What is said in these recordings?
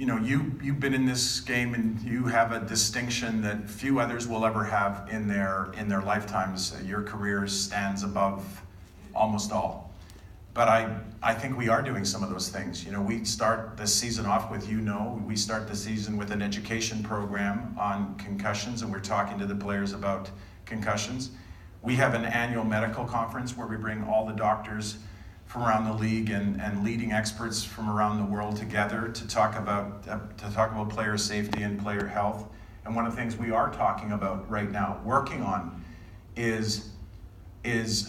you've been in this game and you have a distinction that few others will ever have in their lifetimes. Your career stands above almost all. But I think we are doing some of those things. We start the season off with, we start the season with an education program on concussions, and we're talking to the players about concussions. We have an annual medical conference where we bring all the doctors from around the league and leading experts from around the world together to talk about player safety and player health. And one of the things we are talking about right now, working on, is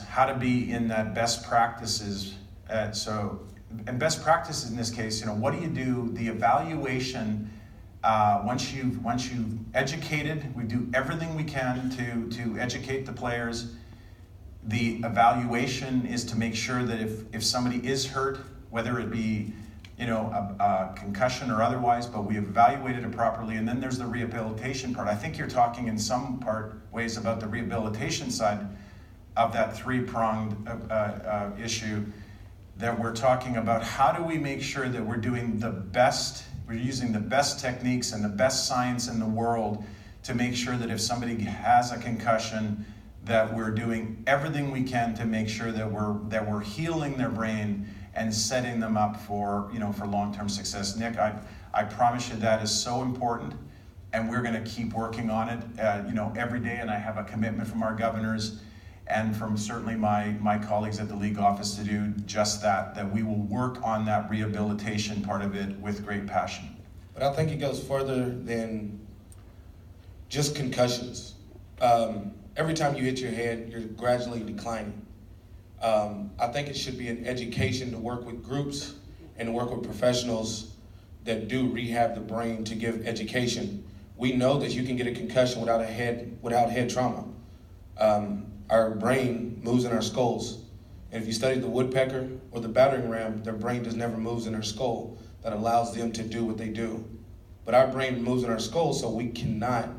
how to be in that best practices. And best practices in this case, what do you do? The evaluation, once you've educated, we do everything we can to educate the players. The evaluation is to make sure that if somebody is hurt, whether it be a concussion or otherwise, but we evaluated it properly. And then there's the rehabilitation part. I think you're talking in some ways about the rehabilitation side of that three-pronged issue, that we're talking about how do we make sure that we're using the best techniques and the best science in the world to make sure that if somebody has a concussion, that we're doing everything we can to make sure that we're healing their brain and setting them up for long-term success. Nick, I promise you that is so important, and we're going to keep working on it every day, and I have a commitment from our governors and from certainly my colleagues at the league office to do just that we will work on that rehabilitation part of it with great passion. But I think it goes further than just concussions. Every time you hit your head, you're gradually declining. I think it should be an education to work with groups and to work with professionals that do rehab the brain to give education. We know that you can get a concussion without head trauma. Our brain moves in our skulls. And if you study the woodpecker or the battering ram, their brain just never moves in their skull. That allows them to do what they do. But our brain moves in our skull, so we cannot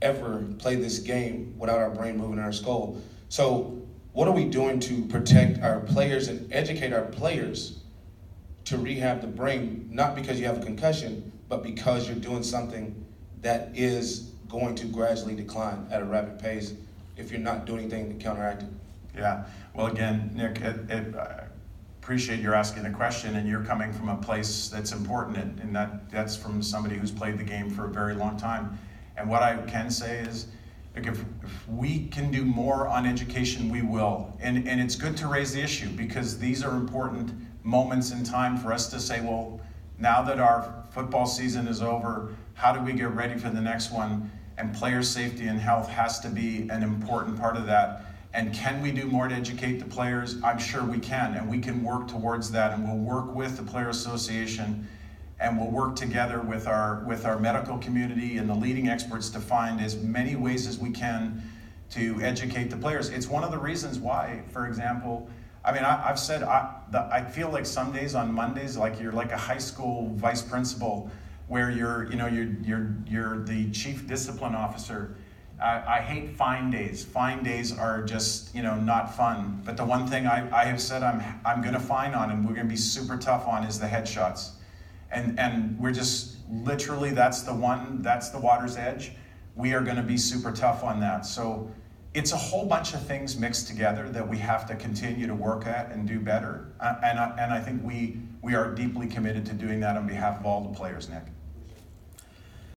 ever play this game without our brain moving in our skull. So what are we doing to protect our players and educate our players to rehab the brain, not because you have a concussion, but because you're doing something that is going to gradually decline at a rapid pace if you're not doing anything to counteract it? Yeah, well again, Nick, I appreciate you asking the question, and you're coming from a place that's important, and that's from somebody who's played the game for a very long time. And what I can say is, look, if we can do more on education, we will. And it's good to raise the issue, because these are important moments in time for us to say, well, now that our football season is over, how do we get ready for the next one? And player safety and health has to be an important part of that. And can we do more to educate the players? I'm sure we can, and we can work towards that, and we'll work with the Player Association, and we'll work together with our medical community and the leading experts to find as many ways as we can to educate the players. It's one of the reasons why, for example, I've said I feel like some days on Mondays, like you're like a high school vice principal, where you're the chief discipline officer. I hate fine days. Fine days are just not fun. But the one thing I have said I'm going to fine on, and we're going to be super tough on, is the headshots. And we're just literally, that's the water's edge. We are going to be super tough on that. So it's a whole bunch of things mixed together that we have to continue to work at and do better. And I think we are deeply committed to doing that on behalf of all the players, Nick.